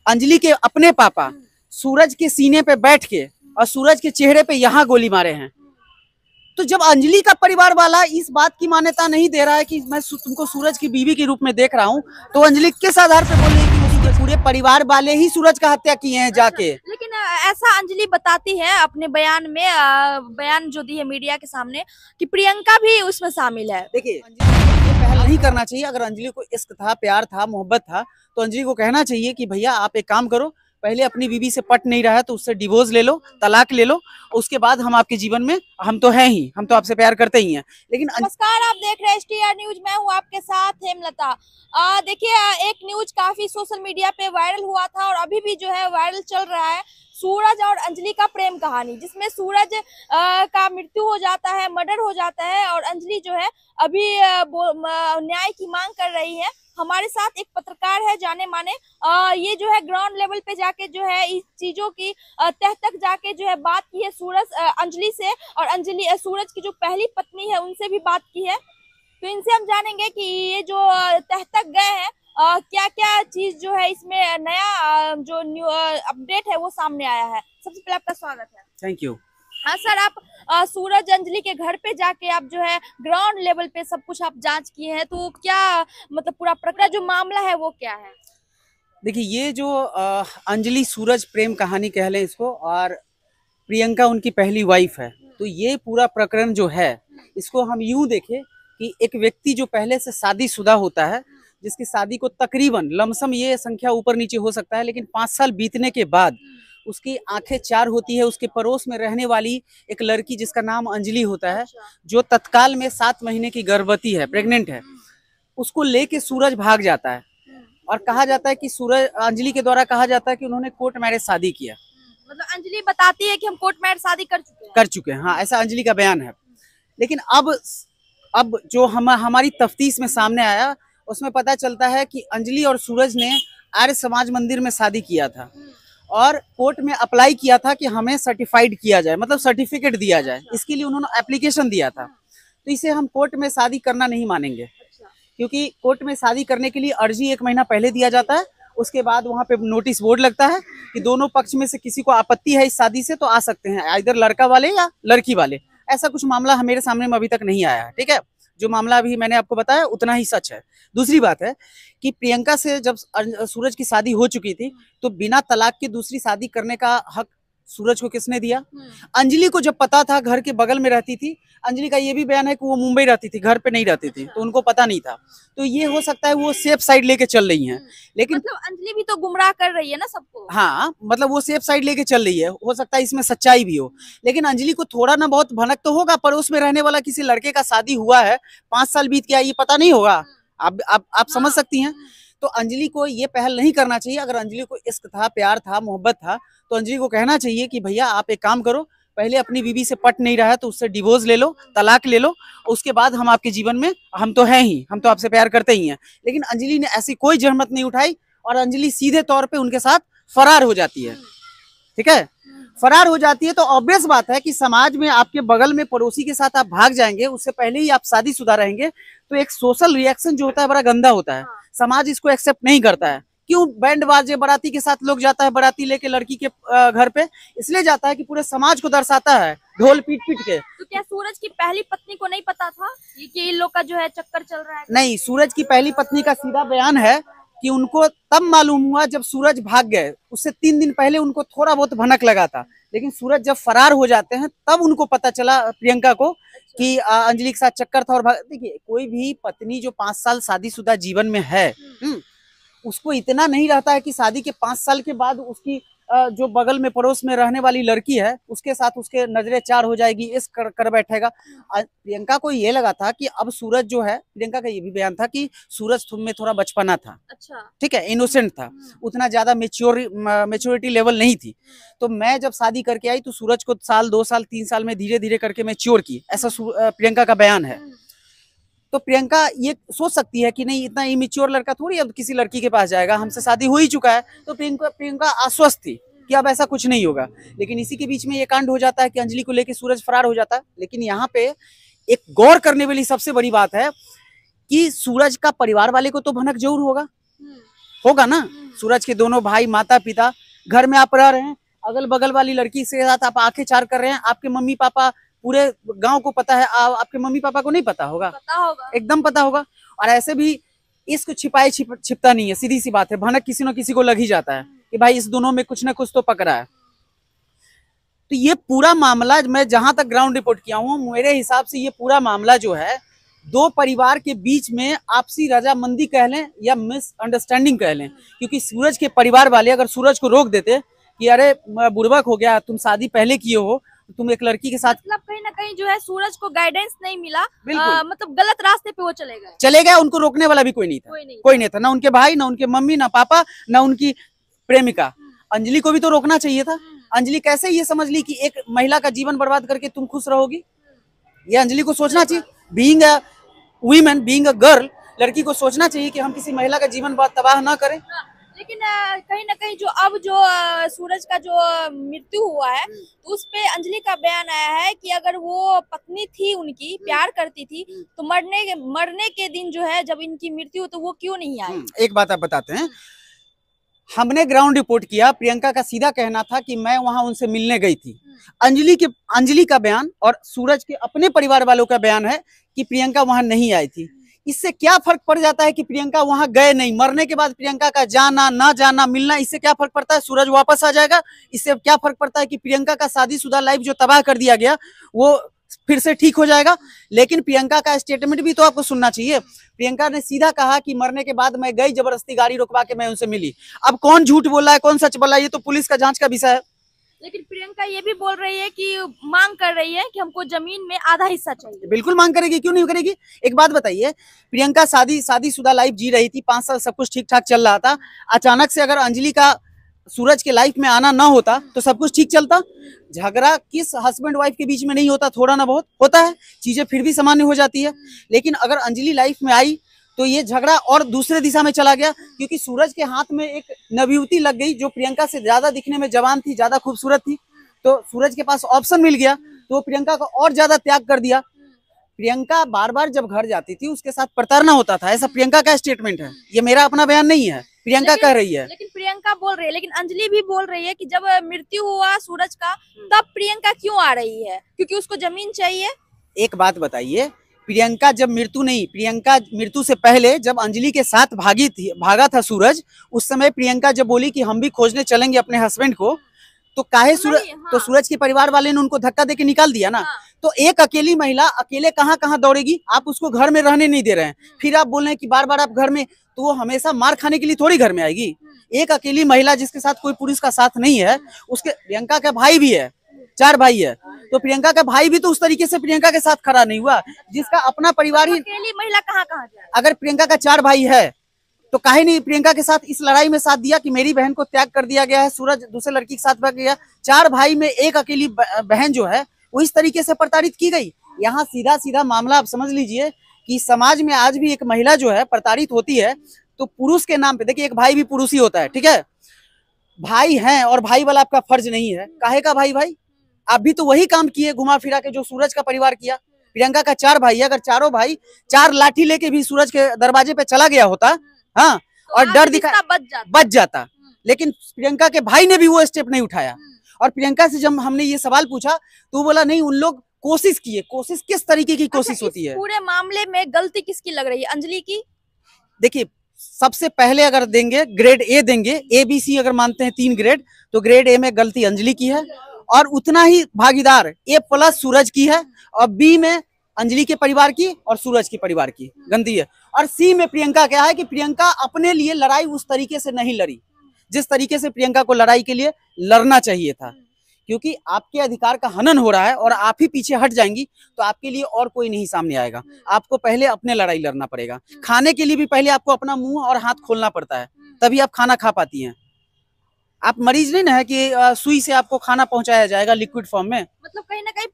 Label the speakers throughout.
Speaker 1: अंजलि के अपने पापा सूरज के सीने पे बैठ के और सूरज के चेहरे पे यहाँ गोली मारे हैं। तो जब अंजलि का परिवार वाला इस बात की मान्यता नहीं दे रहा है कि मैं तुमको सूरज की बीवी के रूप में देख रहा हूँ, तो अंजलि किस आधार पे बोल रही है कि उसके पूरे परिवार वाले ही सूरज का हत्या किए हैं जाके?
Speaker 2: लेकिन ऐसा अंजलि बताती है अपने बयान में, बयान जो दी है मीडिया के सामने, कि प्रियंका भी उसमें शामिल है।
Speaker 1: देखिए, अंजलि को ये पहल नहीं करना चाहिए। अगर अंजलि को इश्क था, प्यार था, मोहब्बत था, तो अंजलि को कहना चाहिए कि भैया आप एक काम करो, पहले अपनी बीवी से पट नहीं रहा है तो उससे डिवोर्स ले लो, तलाक ले लो, उसके बाद हम आपके जीवन में, हम तो हैं ही, हम तो आपसे प्यार करते ही हैं। लेकिन
Speaker 2: नमस्कार, आप देख रहे हैं STR न्यूज, मैं हूं आपके साथ हेमलता। देखिए, एक न्यूज काफी सोशल मीडिया पे वायरल हुआ था और अभी भी जो है वायरल चल रहा है, सूरज और अंजलि का प्रेम कहानी, जिसमें सूरज का मृत्यु हो जाता है, मर्डर हो जाता है और अंजलि जो है अभी न्याय की मांग कर रही है। हमारे साथ एक पत्रकार है जाने माने, ये जो है ग्राउंड लेवल पे जाके जो है इस चीजों की तह तक जाके जो है बात की है सूरज अंजलि से, और अंजलि सूरज की जो पहली पत्नी है उनसे भी बात की है। तो इनसे हम जानेंगे कि ये जो तह तक गए हैं, क्या क्या चीज जो है इसमें नया जो न्यू अपडेट है वो सामने आया है। सबसे पहले आपका स्वागत है।
Speaker 1: Thank you.
Speaker 2: हाँ सर, आप सूरज अंजलि के घर पे जाके आप जो है ग्राउंड लेवल पे सब कुछ आप जांच किए हैं, तो क्या मतलब पूरा प्रकरण जो मामला है वो क्या है?
Speaker 1: देखिए, ये जो अंजलि सूरज प्रेम कहानी कह लें इसको, और प्रियंका उनकी पहली वाइफ है, तो ये पूरा प्रकरण जो है इसको हम यूं देखें कि एक व्यक्ति जो पहले से शादीशुदा होता है, जिसकी शादी को तकरीबन लमसम, ये संख्या ऊपर नीचे हो सकता है, लेकिन 5 साल बीतने के बाद उसकी आंखें चार होती है, उसके पड़ोस में रहने वाली एक लड़की जिसका नाम अंजलि होता है, जो तत्काल में 7 महीने की गर्भवती है, प्रेग्नेंट है, उसको लेके सूरज भाग जाता है। और कहा जाता है कि सूरज, अंजलि के द्वारा कहा जाता है कि उन्होंने कोर्ट मैरिज शादी किया।
Speaker 2: मतलब अंजलि बताती है कि हम कोर्ट मैरिज शादी कर चुके हैं।
Speaker 1: हाँ, ऐसा अंजलि का बयान है। लेकिन अब जो हमारी तफ्तीश में सामने आया, उसमें पता चलता है कि अंजलि और सूरज ने आर्य समाज मंदिर में शादी किया था और कोर्ट में अप्लाई किया था कि हमें सर्टिफाइड किया जाए, मतलब सर्टिफिकेट दिया जाए। इसके लिए उन्होंने एप्लीकेशन दिया था। तो इसे हम कोर्ट में शादी करना नहीं मानेंगे, क्योंकि कोर्ट में शादी करने के लिए अर्जी 1 महीना पहले दिया जाता है। उसके बाद वहाँ पे नोटिस बोर्ड लगता है कि दोनों पक्ष में से किसी को आपत्ति है इस शादी से तो आ सकते हैं, इधर लड़का वाले या लड़की वाले। ऐसा कुछ मामला मेरे सामने में अभी तक नहीं आया है। ठीक है, जो मामला अभी मैंने आपको बताया उतना ही सच है। दूसरी बात है कि प्रियंका से जब सूरज की शादी हो चुकी थी, तो बिना तलाक की दूसरी शादी करने का हक सूरज को किसने दिया? अंजलि को जब पता था, घर के बगल में रहती थी। अंजलि का ये भी बयान है कि वो मुंबई रहती थी, घर पे नहीं रहती थी, तो उनको पता नहीं था। तो ये हो सकता है वो सेफ साइड लेके चल रही हैं। लेकिन
Speaker 2: मतलब अंजलि भी तो गुमराह कर रही है ना सबको।
Speaker 1: हाँ, मतलब वो सेफ साइड लेके चल रही है, हो सकता है इसमें सच्चाई भी हो। लेकिन अंजलि को थोड़ा ना बहुत भनक तो होगा, पड़ोस में रहने वाला किसी लड़के का शादी हुआ है, 5 साल बीत गया, ये पता नहीं होगा? आप समझ सकती हैं। तो अंजलि को ये पहल नहीं करना चाहिए। अगर अंजलि को इश्क था, प्यार था, मोहब्बत था, तो अंजलि को कहना चाहिए कि भैया आप एक काम करो, पहले अपनी बीवी से पट नहीं रहा है तो उससे डिवोर्स ले लो, तलाक ले लो, उसके बाद हम आपके जीवन में, हम तो हैं ही, हम तो आपसे प्यार करते ही हैं। लेकिन अंजलि ने ऐसी कोई जहमत नहीं उठाई और अंजलि सीधे तौर पे उनके साथ फरार हो जाती है। ठीक है, फरार हो जाती है तो ऑब्वियस बात है कि समाज में आपके बगल में पड़ोसी के साथ आप भाग जाएंगे, उससे पहले ही आप शादीशुदा रहेंगे, तो एक सोशल रिएक्शन जो होता है बड़ा गंदा होता है। समाज इसको एक्सेप्ट नहीं करता है। क्यों बैंड बाजे बाराती के साथ लोग जाता है, बाराती लेके लड़की के घर पे, इसलिए जाता है कि पूरे समाज को दर्शाता है ढोल पीट पीट के।
Speaker 2: तो क्या सूरज की पहली पत्नी को नहीं पता था कि इन लोग का जो है चक्कर चल रहा है?
Speaker 1: नहीं, सूरज की पहली पत्नी का सीधा बयान है कि उनको तब मालूम हुआ जब सूरज भाग गए। उससे 3 दिन पहले उनको थोड़ा बहुत भनक लगा था, लेकिन सूरज जब फरार हो जाते हैं तब उनको पता चला, प्रियंका को, कि अंजलि के साथ चक्कर था। और देखिए, कोई भी पत्नी जो 5 साल शादीशुदा जीवन में है, उसको इतना नहीं रहता है कि शादी के 5 साल के बाद उसकी जो बगल में पड़ोस में रहने वाली लड़की है उसके साथ उसके नजरें चार हो जाएगी, इस कर बैठेगा। प्रियंका को ये लगा था कि अब सूरज जो है, प्रियंका का ये भी बयान था कि सूरज तुम में थोड़ा बचपना था।
Speaker 2: अच्छा,
Speaker 1: ठीक है, इनोसेंट था, उतना ज्यादा मेच्योरिटी लेवल नहीं थी। तो मैं जब शादी करके आई तो सूरज को 1 साल, 2 साल, 3 साल में धीरे धीरे करके मैच्योर की, ऐसा प्रियंका का बयान है। तो प्रियंका ये सोच सकती है कि नहीं, इतना इमेच्योर लड़का थोड़ी अब किसी लड़की के पास जाएगा, हमसे शादी हो ही चुका है। तो प्रियंका आश्वस्त थी कि अब ऐसा कुछ नहीं होगा। लेकिन इसी के बीच में ये कांड हो जाता है कि अंजलि को लेकर सूरज फरार हो जाता है। लेकिन यहाँ पे एक गौर करने वाली सबसे बड़ी बात है कि सूरज का परिवार वाले को तो भनक जरूर होगा ना। सूरज के दोनों भाई, माता पिता, घर में आप रह रहे हैं, अगल बगल वाली लड़की से साथ आप आंखें चार कर रहे हैं, आपके मम्मी पापा, पूरे गांव को पता है, आपके मम्मी पापा को नहीं पता होगा?
Speaker 2: पता होगा,
Speaker 1: एकदम पता होगा। और ऐसे भी इसको छिपाए छिपता नहीं है, सीधी सी बात है, भनक किसी न किसी को लग ही जाता है कि भाई इस दोनों में कुछ ना कुछ तो पकड़ा है। तो ये पूरा मामला, मैं जहां तक ग्राउंड रिपोर्ट किया हूँ, मेरे हिसाब से ये पूरा मामला जो है, दो परिवार के बीच में आपसी रजामंदी कह लें या मिसअंडरस्टैंडिंग कह लें। क्योंकि सूरज के परिवार वाले अगर सूरज को रोक देते कि अरे बुड़बक हो गया, तुम शादी पहले किए हो, तुम एक लड़की के साथ,
Speaker 2: मतलब कहीं ना कहीं जो है सूरज को गाइडेंस नहीं मिला,
Speaker 1: बिल्कुल
Speaker 2: मतलब गलत रास्ते पे वो चले गए।
Speaker 1: उनको रोकने वाला भी कोई नहीं था, कोई नहीं था, ना उनके भाई, ना उनके मम्मी, ना पापा, ना उनकी प्रेमिका। अंजलि को भी तो रोकना चाहिए था। अंजलि कैसे ये समझ ली कि एक महिला का जीवन बर्बाद करके तुम खुश रहोगी? ये अंजलि को सोचना चाहिए, being a women, being a girl, लड़की को सोचना चाहिए कि हम किसी महिला का जीवन तबाह ना करें।
Speaker 2: लेकिन कहीं ना कहीं जो अब जो सूरज का जो मृत्यु हुआ है, तो उस पे अंजलि का बयान आया है कि अगर वो पत्नी थी, उनकी प्यार करती थी, तो मरने के दिन जो है जब इनकी मृत्यु, तो वो क्यों नहीं आई?
Speaker 1: एक बात आप बताते हैं, हमने ग्राउंड रिपोर्ट किया, प्रियंका का सीधा कहना था कि मैं वहां उनसे मिलने गई थी। अंजलि का बयान और सूरज के अपने परिवार वालों का बयान है कि प्रियंका वहां नहीं आई थी। इससे क्या फर्क पड़ जाता है कि प्रियंका वहां गए नहीं? मरने के बाद प्रियंका का जाना ना जाना, मिलना, इससे क्या फर्क पड़ता है? सूरज वापस आ जाएगा। इससे क्या फर्क पड़ता है कि प्रियंका का शादीशुदा लाइफ जो तबाह कर दिया गया वो फिर से ठीक हो जाएगा। लेकिन प्रियंका का स्टेटमेंट भी तो आपको सुनना चाहिए। प्रियंका ने सीधा कहा कि मरने के बाद मैं गई, जबरदस्ती गाड़ी रोकवा के मैं उनसे मिली। अब कौन झूठ बोला है, कौन सच बोला है, ये तो पुलिस का जांच का विषय है।
Speaker 2: लेकिन प्रियंका ये भी बोल रही है कि मांग कर रही है कि हमको जमीन में आधा हिस्सा चाहिए।
Speaker 1: बिल्कुल मांग करेगी, क्यों नहीं करेगी। एक बात बताइए, प्रियंका शादीशुदा लाइफ जी रही थी, 5 साल सब कुछ ठीक ठाक चल रहा था। अचानक से अगर अंजलि का सूरज के लाइफ में आना ना होता तो सब कुछ ठीक चलता। झगड़ा किस हस्बैंड वाइफ के बीच में नहीं होता, थोड़ा ना बहुत होता है, चीजें फिर भी सामान्य हो जाती है। लेकिन अगर अंजलि लाइफ में आई तो ये झगड़ा और दूसरे दिशा में चला गया, क्योंकि सूरज के हाथ में एक नवयुवती लग गई जो प्रियंका से ज्यादा दिखने में जवान थी, ज्यादा खूबसूरत थी। तो सूरज के पास ऑप्शन मिल गया तो वो प्रियंका को और ज्यादा त्याग कर दिया। प्रियंका बार बार जब घर जाती थी उसके साथ प्रताड़ना होता था, ऐसा प्रियंका का स्टेटमेंट है, ये मेरा अपना बयान नहीं है, प्रियंका कह रही है।
Speaker 2: लेकिन प्रियंका बोल रही है, लेकिन अंजलि भी बोल रही है कि जब मृत्यु हुआ सूरज का, तब प्रियंका क्यों आ रही है? क्योंकि उसको जमीन चाहिए।
Speaker 1: एक बात बताइए, प्रियंका जब प्रियंका मृत्यु से पहले जब अंजलि के साथ भागा था सूरज, उस समय प्रियंका जब बोली कि हम भी खोजने चलेंगे अपने हस्बैंड को, तो काहे सूरज, हाँ। तो सूरज के परिवार वाले ने उनको धक्का देके निकाल दिया ना। हाँ। तो एक अकेली महिला अकेले कहाँ दौड़ेगी? आप उसको घर में रहने नहीं दे रहे हैं, फिर आप बोल रहे हैं कि बार बार आप घर में, तो वो हमेशा मार खाने के लिए थोड़ी घर में आएगी। एक अकेली महिला जिसके साथ कोई पुरुष का साथ नहीं है, उसके प्रियंका का भाई भी है, 4 भाई है, तो प्रियंका का भाई भी तो उस तरीके से प्रियंका के साथ खड़ा नहीं हुआ, जिसका अपना परिवार ही।
Speaker 2: अकेली महिला कहाँ जाए?
Speaker 1: अगर प्रियंका का 4 भाई है तो काहे नहीं प्रियंका के साथ इस लड़ाई में साथ दिया कि मेरी बहन को त्याग कर दिया गया है, सूरज दूसरे लड़की के साथ भाग गया। 4 भाई में एक अकेली बहन जो है वो इस तरीके से प्रताड़ित की गई। यहाँ सीधा मामला आप समझ लीजिए कि समाज में आज भी एक महिला जो है प्रताड़ित होती है तो पुरुष के नाम पे, देखिए एक भाई भी पुरुष ही होता है, ठीक है, भाई हैं और भाई वाला आपका फर्ज नहीं है। काहे का भाई आप भी तो वही काम किए घुमा फिरा के जो सूरज का परिवार किया। प्रियंका का 4 भाई है, अगर चारों भाई 4 लाठी लेके भी सूरज के दरवाजे पे चला गया होता, हाँ, और डर दिखा बच जाता, लेकिन प्रियंका के भाई ने भी वो स्टेप नहीं उठाया। और प्रियंका से जब हमने ये सवाल पूछा तो बोला नहीं, उन लोग कोशिश किए। कोशिश किस तरीके की कोशिश होती है?
Speaker 2: पूरे मामले में गलती किसकी लग रही है? अंजलि की।
Speaker 1: देखिए सबसे पहले अगर देंगे ग्रेड ए देंगे, ABC अगर मानते हैं 3 ग्रेड, तो ग्रेड ए में गलती अंजलि की है और उतना ही भागीदार A+ सूरज की है, और B में अंजलि के परिवार की और सूरज के परिवार की गंदी है, और C में प्रियंका क्या है कि प्रियंका अपने लिए लड़ाई उस तरीके से नहीं लड़ी जिस तरीके से प्रियंका को लड़ाई के लिए लड़ना चाहिए था। क्योंकि आपके अधिकार का हनन हो रहा है और आप ही पीछे हट जाएंगी तो आपके लिए और कोई नहीं सामने आएगा। आपको पहले अपने लड़ाई लड़ना पड़ेगा। खाने के लिए भी पहले आपको अपना मुंह और हाथ खोलना पड़ता है, तभी आप खाना खा पाती हैं। आप मरीज नहीं ना है कि सुई से आपको खाना पहुंचाया जाएगा लिक्विड फॉर्म में।
Speaker 2: मतलब कहीं ना कहीं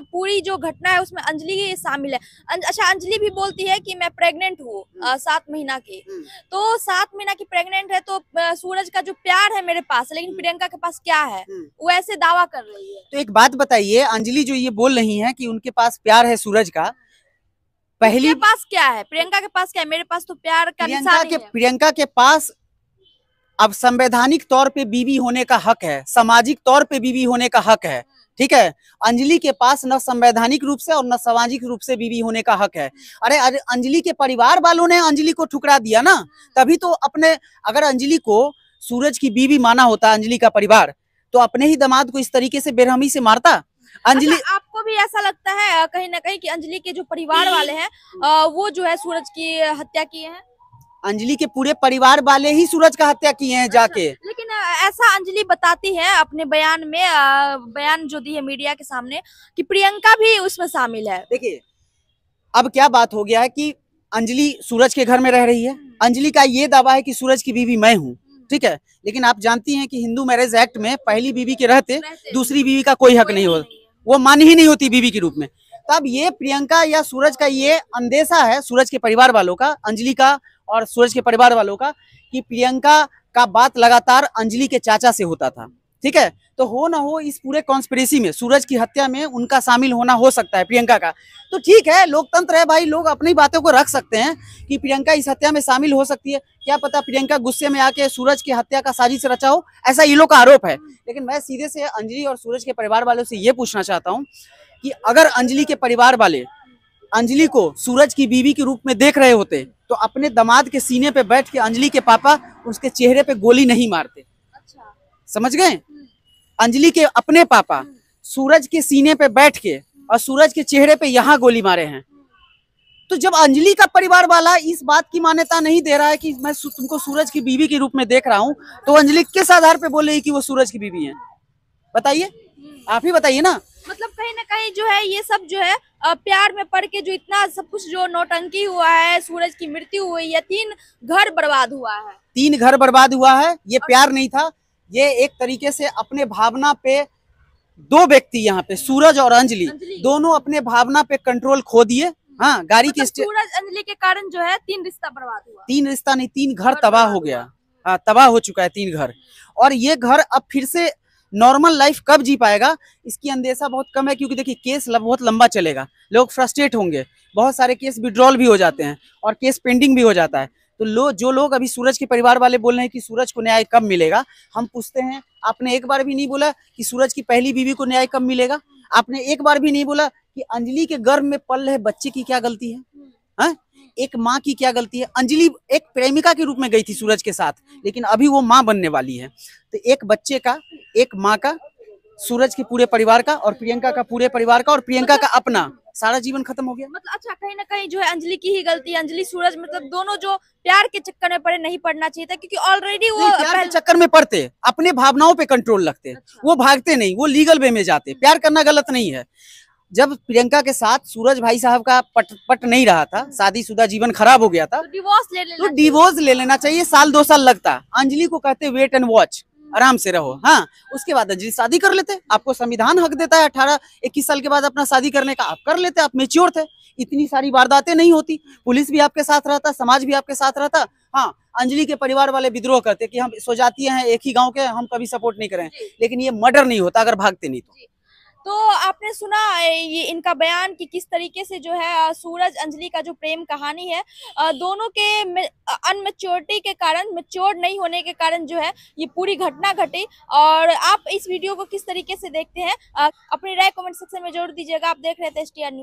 Speaker 2: पूरी जो घटना है उसमें अंजलि शामिल है। अच्छा, अंजलि भी बोलती है कि मैं प्रेग्नेंट हूँ 7 महीना की, तो 7 महीना की प्रेग्नेंट है, तो सूरज का जो प्यार है मेरे पास, लेकिन प्रियंका के पास क्या है, वो ऐसे दावा कर रही है।
Speaker 1: तो एक बात बताइए, अंजलि जो ये बोल रही है कि उनके पास प्यार है सूरज का, पहली
Speaker 2: पास क्या है? प्रियंका के पास क्या है? मेरे पास तो प्यार का निशान नहीं है।
Speaker 1: प्रियंका के पास अब संवैधानिक तौर पे बीवी होने का हक है, सामाजिक तौर पे बीवी होने का हक है, ठीक है। अंजलि के पास न संवैधानिक रूप से और न सामाजिक रूप से बीवी होने का हक है। अरे अंजलि के परिवार वालों ने अंजलि को ठुकरा दिया ना, तभी तो अपने, अगर अंजलि को सूरज की बीवी माना होता अंजलि का परिवार, तो अपने ही दामाद को इस तरीके से बेरहमी से मारता। अंजलि,
Speaker 2: अच्छा, आपको भी ऐसा लगता है कहीं ना कहीं कि अंजलि के जो परिवार वाले हैं वो जो है सूरज की हत्या किए हैं?
Speaker 1: अंजलि के पूरे परिवार वाले ही सूरज का हत्या किए हैं जाके।
Speaker 2: लेकिन ऐसा अंजलि बताती है अपने बयान में, बयान जो दी है मीडिया के सामने, कि प्रियंका भी उसमें शामिल है।
Speaker 1: देखिए, अब क्या बात हो गया है कि अंजलि सूरज के घर में रह रही है, अंजलि का ये दावा है कि सूरज की बीवी मैं हूँ, ठीक है। लेकिन आप जानती हैं कि हिंदू मैरिज एक्ट में पहली बीवी के रहते दूसरी बीवी का कोई हक नहीं होता, वो मानी ही नहीं होती बीवी के रूप में। तब ये प्रियंका या सूरज का ये अंदेशा है, सूरज के परिवार वालों का, अंजलि का और सूरज के परिवार वालों का, कि प्रियंका का बात लगातार अंजलि के चाचा से होता था, ठीक है। तो हो ना हो इस पूरे कॉन्स्पिरेसी में, सूरज की हत्या में उनका शामिल होना हो सकता है, प्रियंका का। तो ठीक है, लोकतंत्र है भाई, लोग अपनी बातों को रख सकते हैं कि प्रियंका इस हत्या में शामिल हो सकती है। क्या पता प्रियंका गुस्से में आके सूरज की हत्या का साजिश रचा हो, ऐसा ये लोग का आरोप है। लेकिन मैं सीधे से अंजलि और सूरज के परिवार वालों से ये पूछना चाहता हूँ कि अगर अंजलि के परिवार वाले अंजलि को सूरज की बीवी के रूप में देख रहे होते, तो अपने दामाद के सीने पे बैठ के अंजलि के पापा उसके चेहरे पे गोली नहीं मारते।
Speaker 2: अच्छा,
Speaker 1: समझ गए? अंजलि के अपने पापा सूरज के सीने पे बैठ के और सूरज के चेहरे पे यहाँ गोली मारे हैं। तो जब अंजलि का परिवार वाला इस बात की मान्यता नहीं दे रहा है कि मैं तुमको सूरज की बीवी के रूप में देख रहा हूँ, तो अंजलि किस आधार पे बोल रही कि वो सूरज की बीवी है? बताइए, आप ही बताइए ना।
Speaker 2: मतलब कहीं ना कहीं जो है ये सब जो है प्यार में पड़ के जो इतना सब कुछ जो नौटंकी हुआ है, सूरज की मृत्यु हुई है, 3 घर बर्बाद हुआ है।
Speaker 1: 3 घर बर्बाद हुआ है, ये प्यार नहीं था, ये एक तरीके से अपने भावना पे 2 व्यक्ति यहाँ पे सूरज और अंजलि दोनों अपने भावना पे कंट्रोल खो दिए। हाँ, गाड़ी
Speaker 2: मतलब
Speaker 1: के
Speaker 2: सूरज अंजलि के कारण जो है 3 रिश्ता बर्बाद हुआ।
Speaker 1: 3 रिश्ता नहीं, 3 घर तबाह हो गया। हाँ, तबाह हो चुका है 3 घर। और ये घर अब फिर से नॉर्मल लाइफ कब जी पाएगा, इसकी अंदेशा बहुत कम है। क्योंकि देखिए केस बहुत लंबा चलेगा, लोग फ्रस्ट्रेट होंगे, बहुत सारे केस विड्रॉल भी हो जाते हैं और केस पेंडिंग भी हो जाता है। तो जो लोग अभी सूरज के परिवार वाले बोल रहे हैं कि सूरज को न्याय कब मिलेगा, हम पूछते हैं, आपने एक बार भी नहीं बोला कि सूरज की पहली बीवी को न्याय कब मिलेगा? आपने एक बार भी नहीं बोला कि अंजलि के गर्भ में पल रहे बच्चे की क्या गलती है? हाँ? एक माँ की क्या गलती है? अंजलि एक प्रेमिका के रूप में गई थी सूरज के साथ, लेकिन अभी वो माँ बनने वाली है। तो एक बच्चे का, एक माँ का, सूरज के पूरे परिवार का और प्रियंका का पूरे परिवार का और प्रियंका का अपना सारा जीवन खत्म हो गया।
Speaker 2: मतलब अच्छा, कहीं ना कहीं जो है अंजलि की ही गलती है। अंजलि सूरज मतलब दोनों जो प्यार के चक्कर में पड़े, नहीं पड़ना चाहिए था, क्योंकि ऑलरेडी वो
Speaker 1: प्यार के चक्कर में पड़ते, अपने भावनाओं पे कंट्रोल रखते। अच्छा। वो भागते नहीं, वो लीगल वे में जाते। प्यार करना गलत नहीं है। जब प्रियंका के साथ सूरज भाई साहब का पट नहीं रहा था, शादीशुदा जीवन खराब हो गया था, तो डिवोर्स ले लेना चाहिए। 1-2 साल लगता। अंजलि को कहते वेट एंड वॉच, आराम से रहो। हाँ, उसके बाद अंजलि शादी कर लेते। आपको संविधान हक देता है 18-21 साल के बाद अपना शादी करने का, आप कर लेते। आप मेच्योर थे, इतनी सारी वारदातें नहीं होती, पुलिस भी आपके साथ रहता, समाज भी आपके साथ रहता। हाँ, अंजलि के परिवार वाले विद्रोह करते कि हम स्वजातीय हैं, एक ही गांव के, हम कभी सपोर्ट नहीं करें, लेकिन ये मर्डर नहीं होता अगर भागते नहीं
Speaker 2: तो आपने सुना ये इनका बयान कि किस तरीके से जो है सूरज अंजलि का जो प्रेम कहानी है, दोनों के अनमेच्योरिटी के कारण, मैच्योर नहीं होने के कारण जो है ये पूरी घटना घटी। और आप इस वीडियो को किस तरीके से देखते हैं, अपनी राय कमेंट सेक्शन में जरूर दीजिएगा। आप देख रहे थे STR न्यूज।